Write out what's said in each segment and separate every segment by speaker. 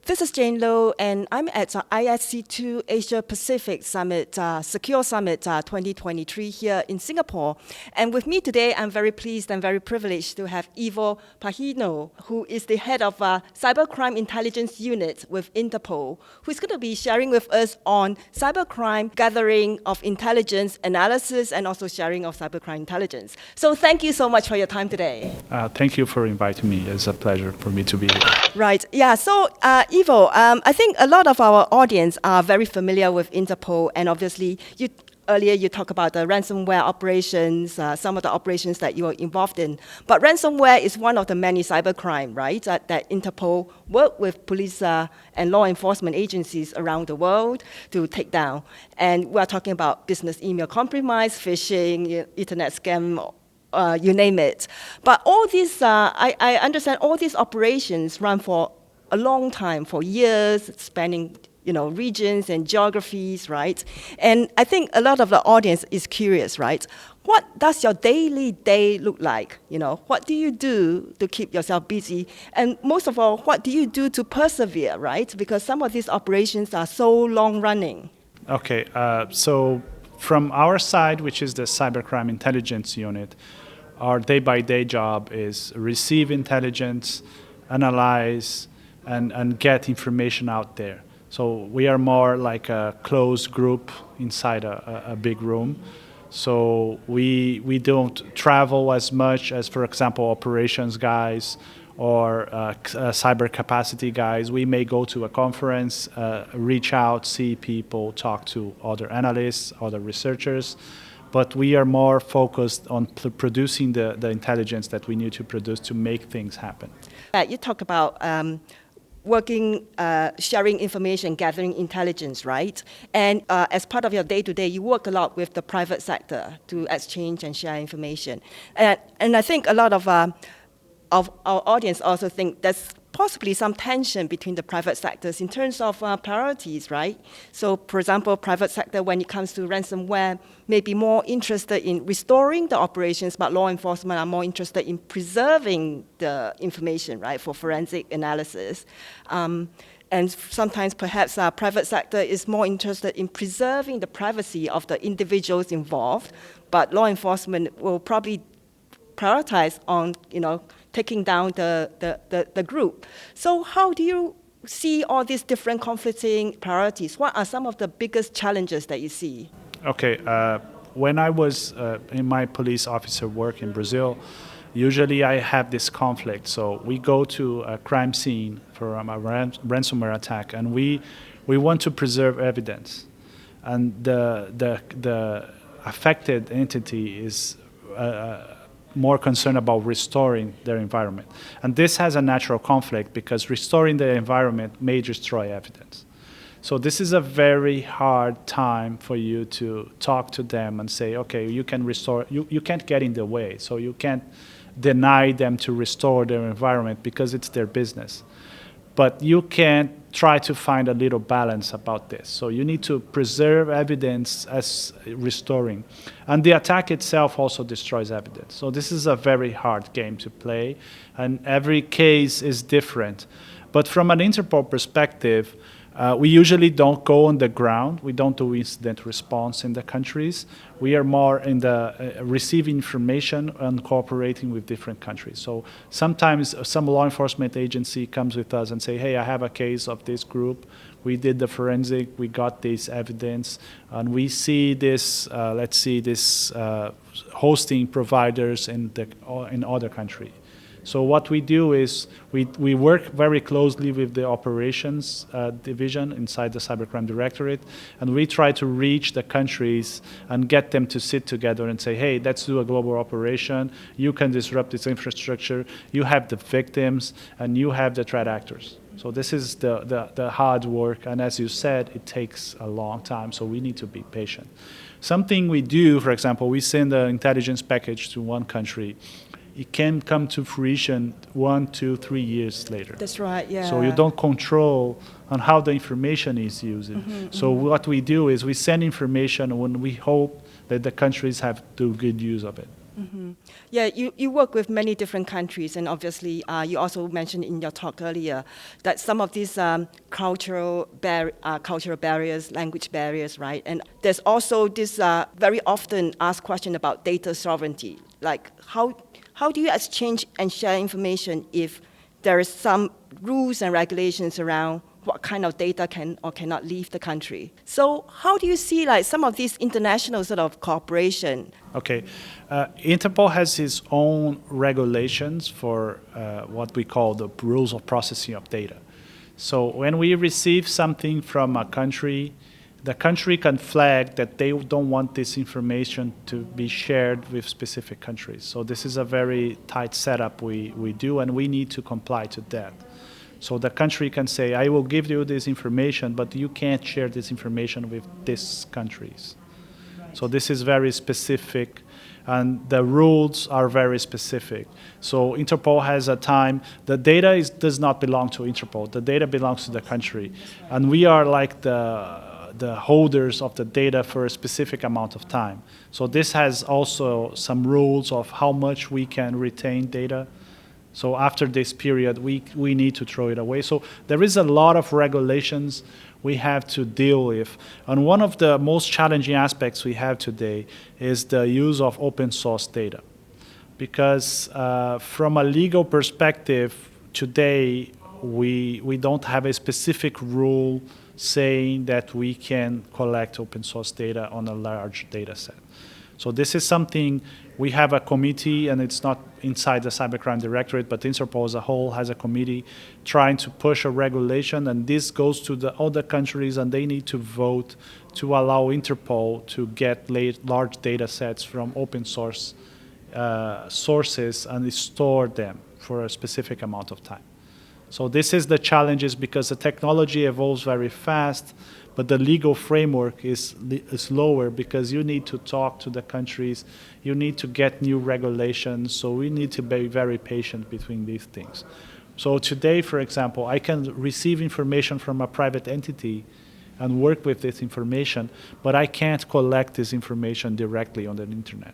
Speaker 1: This is Jane Low, and I'm at ISC2 Asia Pacific Summit, Secure Summit 2023 here in Singapore. And with me today, I'm very pleased and very privileged to have Ivo Peixinho, who is the head of Cybercrime Intelligence Unit with Interpol, who's going to be sharing with us on cybercrime gathering of intelligence, analysis, and also sharing of cybercrime intelligence. So thank you so much for your time today.
Speaker 2: Thank you for inviting me. It's a pleasure for me to be here.
Speaker 1: Right, yeah, so Ivo, I think a lot of our audience are very familiar with Interpol, and obviously earlier you talked about the ransomware operations, some of the operations that you are involved in. But ransomware is one of the many cybercrime, right, that Interpol work with police and law enforcement agencies around the world to take down. And we're talking about business email compromise, phishing, internet scam, you name it. But all these, I understand all these operations run for a long time, for years, spanning regions and geographies, right? And I think a lot of the audience is curious, right? What does your daily day look like? What do you do to keep yourself busy? And most of all, what do you do to persevere, right? Because some of these operations are so long running.
Speaker 2: Okay, so from our side, which is the Cybercrime Intelligence Unit, our day-by-day job is receive intelligence, analyze, and get information out there. So we are more like a closed group inside a big room. So we don't travel as much as, for example, operations guys or cyber capacity guys. We may go to a conference, reach out, see people, talk to other analysts, other researchers, but we are more focused on producing the intelligence that we need to produce to make things happen.
Speaker 1: You talk about working, sharing information, gathering intelligence, right? And as part of your day-to-day, you work a lot with the private sector to exchange and share information. And I think a lot of our audience also think there's possibly some tension between the private sectors in terms of priorities, right? So, for example, private sector, when it comes to ransomware, may be more interested in restoring the operations, but law enforcement are more interested in preserving the information, right, for forensic analysis. And sometimes perhaps private sector is more interested in preserving the privacy of the individuals involved, but law enforcement will probably prioritize on, taking down the group. So how do you see all these different conflicting priorities? What are some of the biggest challenges that you see?
Speaker 2: Okay, when I was in my police officer work in Brazil, usually I have this conflict. So we go to a crime scene for a ransomware attack, and we want to preserve evidence. And the affected entity is more concerned about restoring their environment. And this has a natural conflict because restoring the environment may destroy evidence. So this is a very hard time for you to talk to them and say, okay, you can restore, you can't get in the way. So you can't deny them to restore their environment because it's their business. But you can try to find a little balance about this. So you need to preserve evidence as restoring. And the attack itself also destroys evidence. So this is a very hard game to play, and every case is different. But from an Interpol perspective, we usually don't go on the ground. We don't do incident response in the countries. We are more in the receiving information and cooperating with different countries. So sometimes some law enforcement agency comes with us and say, hey, I have a case of this group. We did the forensic, we got this evidence, and we see this, hosting providers in other countries. So what we do is we work very closely with the operations division inside the Cybercrime Directorate, and we try to reach the countries and get them to sit together and say, hey, let's do a global operation. You can disrupt this infrastructure. You have the victims, and you have the threat actors. So this is the hard work, and as you said, it takes a long time, so we need to be patient. Something we do, for example, we send an intelligence package to one country. It can come to fruition 1, 2, 3 years later.
Speaker 1: That's right, yeah.
Speaker 2: So you don't control on how the information is used. So what we do is we send information when we hope that the countries have do good use of it.
Speaker 1: Yeah, you work with many different countries, and obviously you also mentioned in your talk earlier that some of these cultural barriers, language barriers, right? And there's also this very often asked question about data sovereignty, like how do you exchange and share information if there is some rules and regulations around what kind of data can or cannot leave the country? So how do you see like some of these international sort of cooperation?
Speaker 2: Okay. Interpol has its own regulations for what we call the rules of processing of data. So when we receive something from a country, the country can flag that they don't want this information to be shared with specific countries. So this is a very tight setup we do, and we need to comply to that. So the country can say, I will give you this information, but you can't share this information with these countries. So this is very specific, and the rules are very specific. So Interpol has a time, the data does not belong to Interpol, the data belongs to the country. And we are like the holders of the data for a specific amount of time. So this has also some rules of how much we can retain data. So after this period, we need to throw it away. So there is a lot of regulations we have to deal with. And one of the most challenging aspects we have today is the use of open source data. Because from a legal perspective, today we don't have a specific rule saying that we can collect open source data on a large data set. So this is something we have a committee, and it's not inside the Cybercrime Directorate, but Interpol as a whole has a committee trying to push a regulation, and this goes to the other countries, and they need to vote to allow Interpol to get large data sets from open source sources and store them for a specific amount of time. So this is the challenges, because the technology evolves very fast, but the legal framework is lower, because you need to talk to the countries, you need to get new regulations, so we need to be very patient between these things. So today, for example, I can receive information from a private entity and work with this information, but I can't collect this information directly on the internet,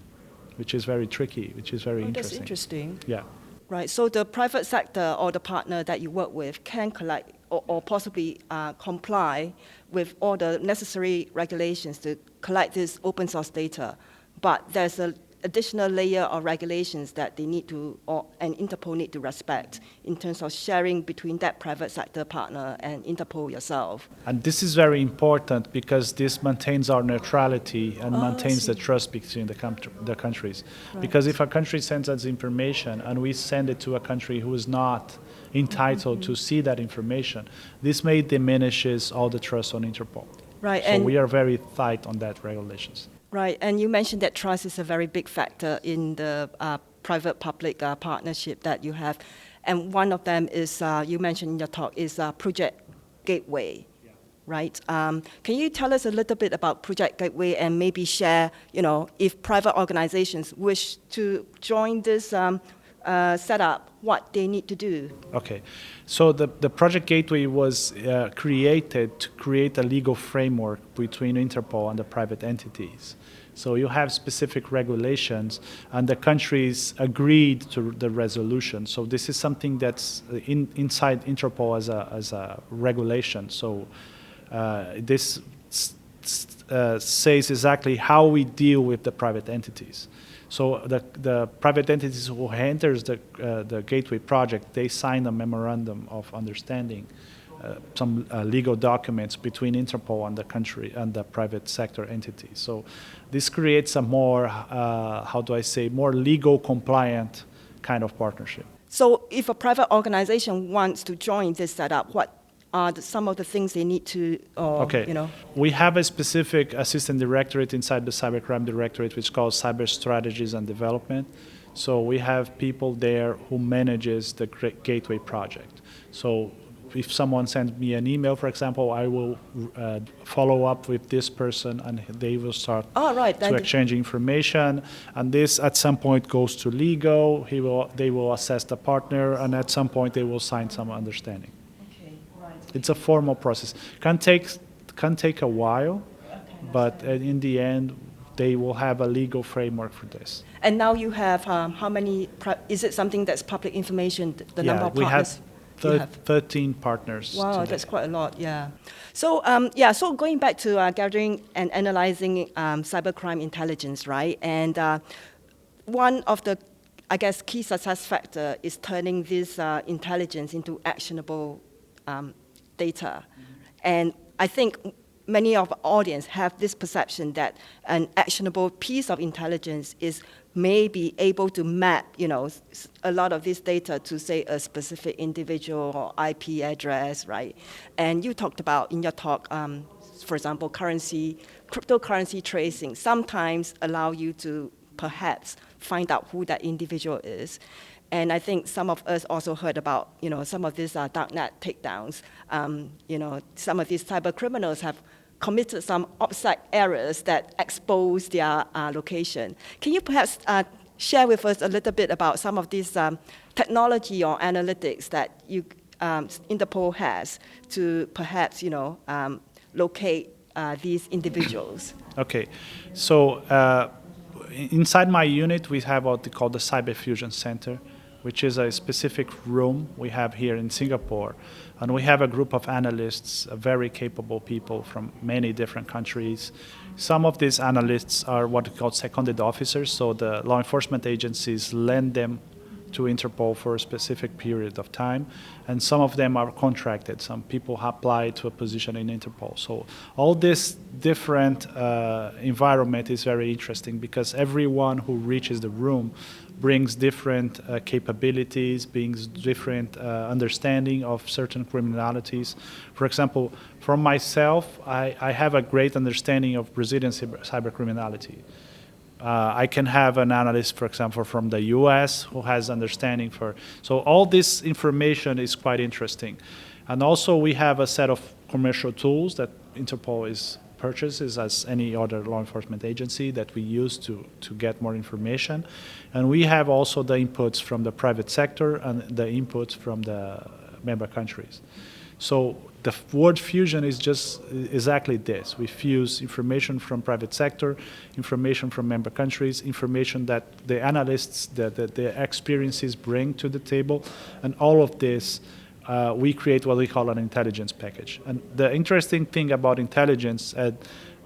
Speaker 2: which is very tricky, which is very interesting.
Speaker 1: That's interesting.
Speaker 2: Yeah.
Speaker 1: Right, so the private sector or the partner that you work with can collect or possibly comply with all the necessary regulations to collect this open source data, but there's an additional layer of regulations that they need to, and Interpol need to respect in terms of sharing between that private sector partner and Interpol yourself.
Speaker 2: And this is very important, because this maintains our neutrality and maintains the trust between the countries. Right. Because if a country sends us information and we send it to a country who is not entitled to see that information, this may diminishes all the trust on Interpol.
Speaker 1: Right.
Speaker 2: So and we are very tight on that regulations.
Speaker 1: Right, and you mentioned that trust is a very big factor in the private-public partnership that you have. And one of them is, you mentioned in your talk, is Project Gateway, right? Can you tell us a little bit about Project Gateway and maybe share, if private organizations wish to join this setup, what they need to do? Okay,
Speaker 2: so the Project Gateway was created to create a legal framework between Interpol and the private entities. So you have specific regulations, and the countries agreed to the resolution. So this is something that's inside Interpol as a regulation. So this says exactly how we deal with the private entities. So the private entities who enters the Gateway project, they sign a memorandum of understanding, some legal documents between Interpol and the country and the private sector entities. So this creates a more, more legal compliant kind of partnership.
Speaker 1: So if a private organization wants to join this setup, what are some of the things they need to,
Speaker 2: We have a specific assistant directorate inside the Cybercrime Directorate, which is called Cyber Strategies and Development. So we have people there who manages the Gateway project. So if someone sends me an email, for example, I will follow up with this person, and they will start to exchange information. And this, at some point, goes to legal. They will assess the partner, and at some point, they will sign some understanding. It's a formal process. Can take a while, but in the end, they will have a legal framework for this.
Speaker 1: And now you have how many, is it something that's public information, the number of partners?
Speaker 2: We have 13 partners.
Speaker 1: Wow,
Speaker 2: today.
Speaker 1: that's quite a lot, yeah. So, so going back to gathering and analyzing cybercrime intelligence, right? And one of the, I guess, key success factor is turning this intelligence into actionable data. And I think many of our audience have this perception that an actionable piece of intelligence is maybe able to map, a lot of this data to, say, a specific individual or IP address, right? And you talked about in your talk, for example, cryptocurrency tracing sometimes allow you to perhaps find out who that individual is. And I think some of us also heard about, some of these darknet takedowns. Some of these cyber criminals have committed some OPSEC errors that expose their location. Can you perhaps share with us a little bit about some of these technology or analytics that Interpol has to perhaps, locate these individuals?
Speaker 2: Okay, so inside my unit, we have what they call the Cyber Fusion Center, which is a specific room we have here in Singapore. And we have a group of analysts, very capable people from many different countries. Some of these analysts are what we call seconded officers, so the law enforcement agencies lend them to Interpol for a specific period of time, and some of them are contracted. Some people apply to a position in Interpol. So all this different environment is very interesting because everyone who reaches the room brings different capabilities, brings different understanding of certain criminalities. For example, for myself, I have a great understanding of Brazilian cybercriminality. I can have an analyst, for example, from the US who has understanding for, so all this information is quite interesting. And also we have a set of commercial tools that Interpol purchases as any other law enforcement agency that we use to get more information. And we have also the inputs from the private sector and the inputs from the member countries. So the word fusion is just exactly this. We fuse information from private sector, information from member countries, information that the analysts, the experiences bring to the table, and all of this, we create what we call an intelligence package. And the interesting thing about intelligence is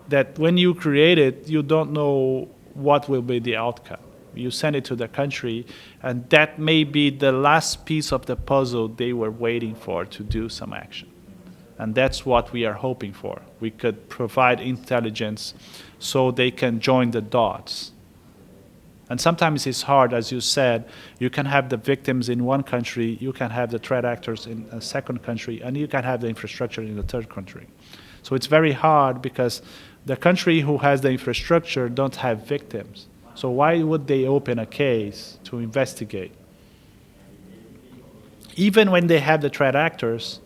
Speaker 2: that when you create it, you don't know what will be the outcome. You send it to the country, and that may be the last piece of the puzzle they were waiting for to do some action. And that's what we are hoping for. We could provide intelligence so they can join the dots. And sometimes it's hard, as you said, you can have the victims in one country, you can have the threat actors in a second country, and you can have the infrastructure in the third country. So it's very hard because the country who has the infrastructure don't have victims. So why would they open a case to investigate? Even when they have the threat actors,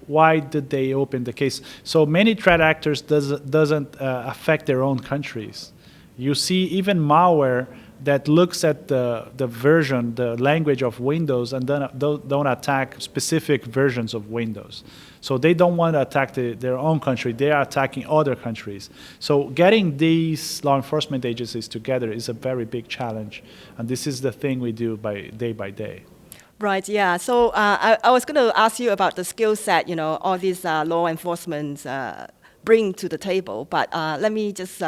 Speaker 2: why did they open the case? So many threat actors doesn't affect their own countries. You see even malware that looks at the version, the language of Windows, and then don't attack specific versions of Windows. So they don't want to attack their own country. They are attacking other countries. So getting these law enforcement agencies together is a very big challenge. And this is the thing we do by day.
Speaker 1: Right, yeah. So I was going to ask you about the skill set, all these law enforcement bring to the table. But let me just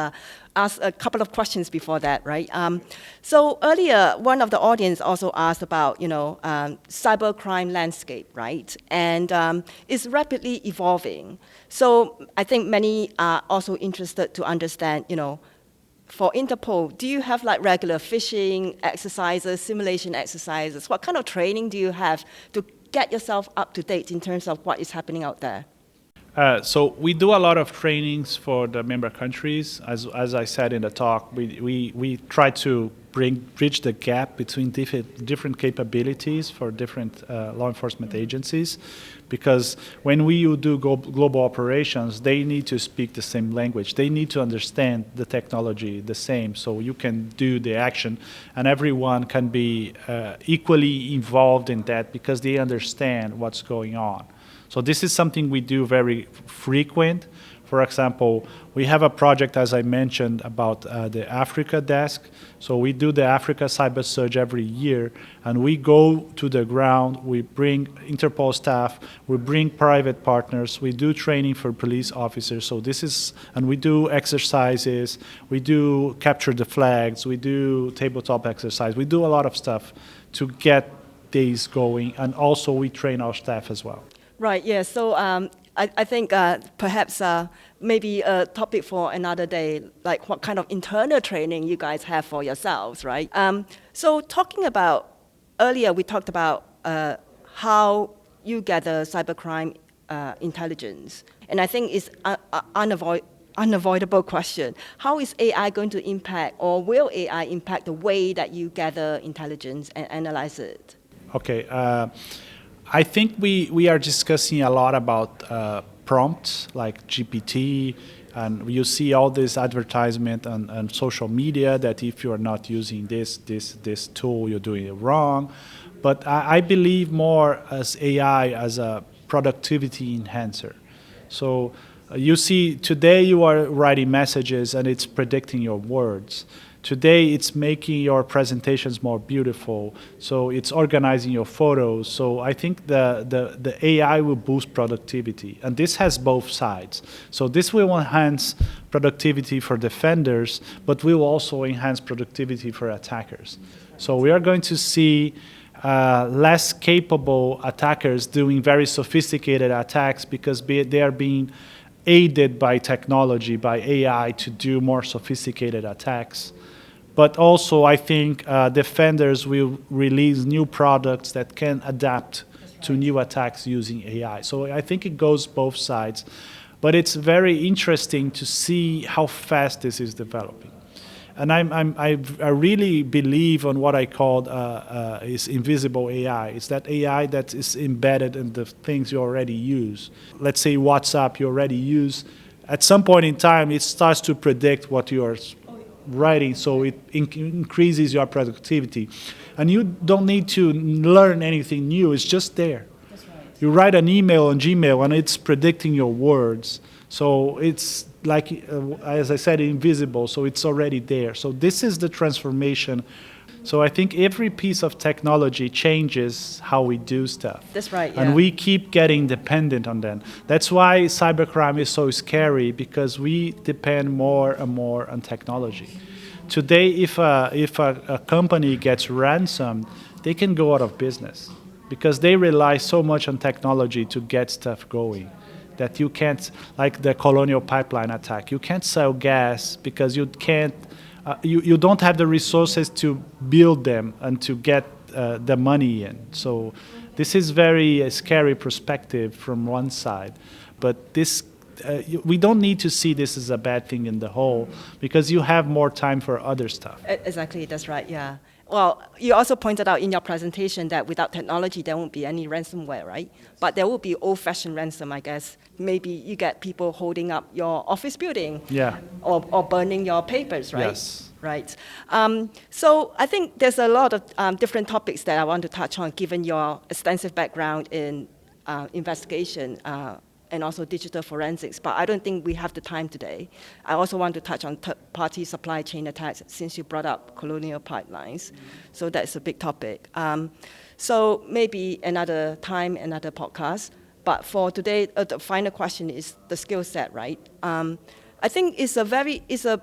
Speaker 1: ask a couple of questions before that, right? So earlier, one of the audience also asked about, cybercrime landscape, right? And it's rapidly evolving. So I think many are also interested to understand, for Interpol, do you have like regular phishing exercises, simulation exercises? What kind of training do you have to get yourself up to date in terms of what is happening out there?
Speaker 2: So we do a lot of trainings for the member countries. As I said in the talk, we try to bridge the gap between different capabilities for different law enforcement agencies, because when we do global operations, they need to speak the same language. They need to understand the technology the same, so you can do the action, and everyone can be equally involved in that because they understand what's going on. So this is something we do very frequent For example, we have a project, as I mentioned, about the Africa desk. So we do the Africa cyber surge every year, and we go to the ground, we bring Interpol staff, we bring private partners, we do training for police officers. So this is, and we do exercises, we do capture the flags, we do tabletop exercise, we do a lot of stuff to get these going, and also we train our staff as well.
Speaker 1: Right, yeah. So I think perhaps maybe a topic for another day, like what kind of internal training you guys have for yourselves, right? So talking about, earlier we talked about how you gather cybercrime intelligence. And I think it's unavoidable question. How is AI going to impact, or will AI impact the way that you gather intelligence and analyze it?
Speaker 2: Okay. I think we are discussing a lot about prompts like GPT, and you see all this advertisement on social media that if you are not using this tool, you're doing it wrong. But I believe more as AI as a productivity enhancer. So you see, today you are writing messages and it's predicting your words. Today, it's making your presentations more beautiful. So it's organizing your photos. So I think the AI will boost productivity. And this has both sides. So this will enhance productivity for defenders, but will also enhance productivity for attackers. So we are going to see less capable attackers doing very sophisticated attacks because they are being aided by technology, by AI, to do more sophisticated attacks. But also, I think defenders will release new products that can adapt to new attacks using AI. So I think it goes both sides. But it's very interesting to see how fast this is developing. And I really believe on what I call is invisible AI. It's that AI that is embedded in the things you already use. Let's say WhatsApp you already use. At some point in time, it starts to predict what you are writing, so it increases your productivity. And you don't need to learn anything new. It's just there. That's right. You write an email on Gmail, and it's predicting your words. So it's like, as I said, invisible, so it's already there. So this is the transformation. So I think every piece of technology changes how we do stuff.
Speaker 1: That's right, yeah.
Speaker 2: And we keep getting dependent on them. That's why cybercrime is so scary, because we depend more and more on technology. Today, if a company gets ransomed, they can go out of business because they rely so much on technology to get stuff going that you can't, like the Colonial Pipeline attack, you can't sell gas because you can't, you don't have the resources to build them and to get the money in. So this is very scary perspective from one side. But this, we don't need to see this as a bad thing in the whole, because you have more time for other stuff.
Speaker 1: Exactly, that's right, yeah. Well, you also pointed out in your presentation that without technology, there won't be any ransomware, right? But there will be old-fashioned ransom, I guess. Maybe you get people holding up your office building,
Speaker 2: yeah,
Speaker 1: or burning your papers, right?
Speaker 2: Yes.
Speaker 1: Right. So I think there's a lot of different topics that I want to touch on, given your extensive background in investigation and also digital forensics, but I don't think we have the time today. I also want to touch on third-party supply chain attacks, since you brought up colonial pipelines. So that's a big topic. So maybe another time, another podcast. But for today, the final question is the skill set, right? I think it's a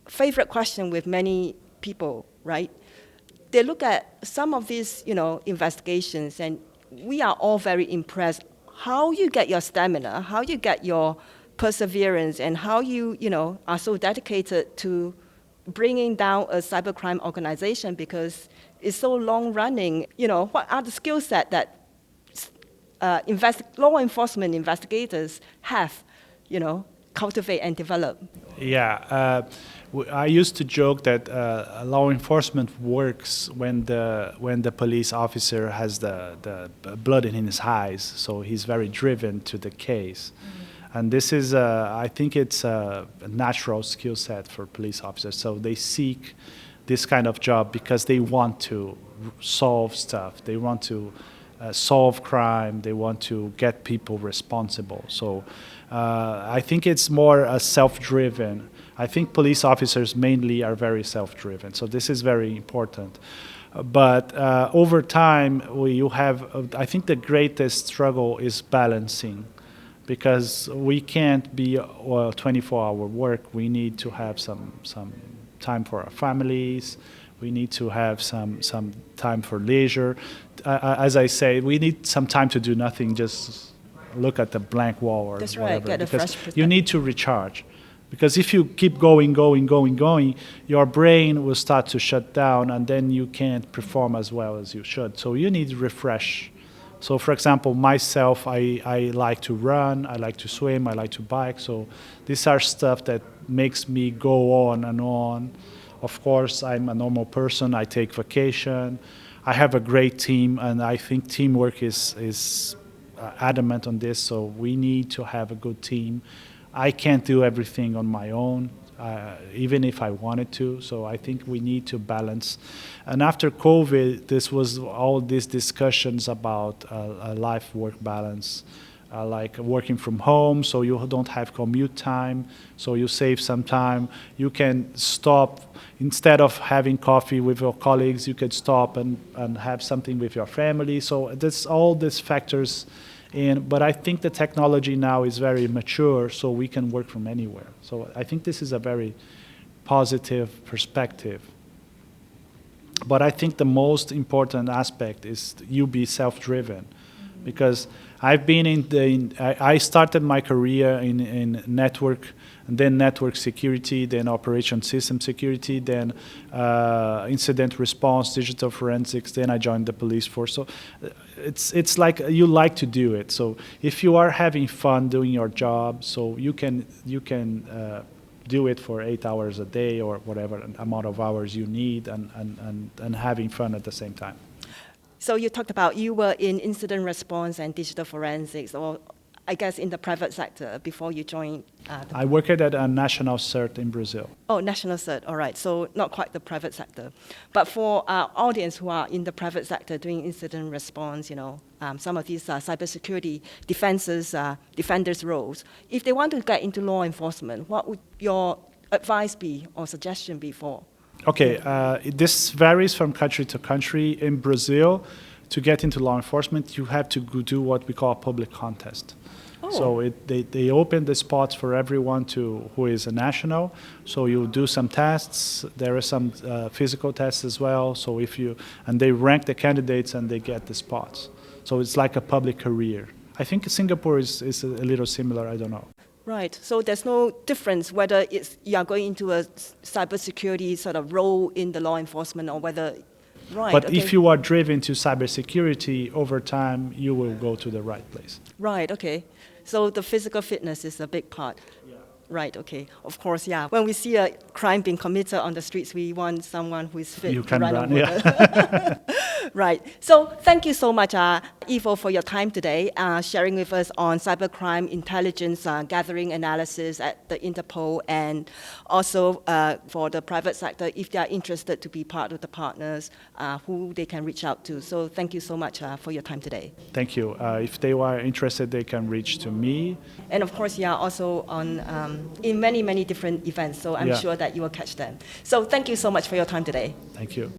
Speaker 1: favorite question with many people, right? They look at some of these, investigations, and we are all very impressed how you get your stamina, how you get your perseverance, and how you, are so dedicated to bringing down a cybercrime organization because it's so long running. What are the skill set that law enforcement investigators have, cultivate and develop?
Speaker 2: Yeah, I used to joke that law enforcement works when the police officer has the blood in his eyes, so he's very driven to the case. Mm-hmm. And this is, I think it's a natural skill set for police officers. So they seek this kind of job because they want to solve stuff. They want to solve crime. They want to get people responsible. So I think it's more self-driven. I think police officers mainly are very self-driven. So this is very important. But over time, you have, I think the greatest struggle is balancing, because we can't be 24-hour work. We need to have some time for our families. We need to have some time for leisure. As I say, we need some time to do nothing, just look at the blank wall or
Speaker 1: That's
Speaker 2: whatever.
Speaker 1: right, get a fresh perspective.
Speaker 2: You need to recharge. Because if you keep going, your brain will start to shut down, and then you can't perform as well as you should. So you need to refresh. So for example, myself, I like to run, I like to swim, I like to bike. So these are stuff that makes me go on and on. Of course, I'm a normal person, I take vacation. I have a great team, and I think teamwork is adamant on this. So we need to have a good team. I can't do everything on my own, even if I wanted to. So I think we need to balance. And after COVID, this was all these discussions about a life-work balance, like working from home, so you don't have commute time, so you save some time. You can stop, instead of having coffee with your colleagues, you can stop and have something with your family. So that's all these factors. But I think the technology now is very mature, so we can work from anywhere. So I think this is a very positive perspective. But I think the most important aspect is you be self-driven, because I've been I started my career in network, and then network security, then operation system security, then incident response, digital forensics, then I joined the police force. So it's like you like to do it. So if you are having fun doing your job, so you can do it for 8 hours a day or whatever amount of hours you need, and having fun at the same time.
Speaker 1: So you talked about you were in incident response and digital forensics, or I guess in the private sector before you joined.
Speaker 2: I worked at a national cert in Brazil.
Speaker 1: Oh, national cert, all right. So not quite the private sector. But for our audience who are in the private sector doing incident response, some of these cybersecurity defenders roles, if they want to get into law enforcement, what would your advice be or suggestion be for?
Speaker 2: Okay, this varies from country to country. In Brazil, to get into law enforcement, you have to do what we call a public contest.
Speaker 1: Oh.
Speaker 2: So they open the spots for everyone who is a national. So you do some tests. There are some physical tests as well. So and they rank the candidates and they get the spots. So it's like a public career. I think Singapore is a little similar. I don't know.
Speaker 1: Right. So there's no difference whether you are going into a cybersecurity sort of role in the law enforcement or whether. Right.
Speaker 2: But
Speaker 1: okay.
Speaker 2: if you are driven to cybersecurity, over time you will go to the right place.
Speaker 1: Right. Okay. So the physical fitness is a big part. Yeah. Right. Okay. Of course. Yeah. When we see a crime being committed on the streets, we want someone who is fit
Speaker 2: You
Speaker 1: to
Speaker 2: can
Speaker 1: run
Speaker 2: run.
Speaker 1: over.
Speaker 2: Yeah.
Speaker 1: Right. So thank you so much, Ivo, for your time today, sharing with us on cybercrime intelligence gathering analysis at the Interpol, and also for the private sector, if they are interested to be part of the partners, who they can reach out to. So thank you so much for your time today.
Speaker 2: Thank you. If they are interested, they can reach to me.
Speaker 1: And of course, you are also on in many, many different events, so I'm sure that you will catch them. So thank you so much for your time today.
Speaker 2: Thank you.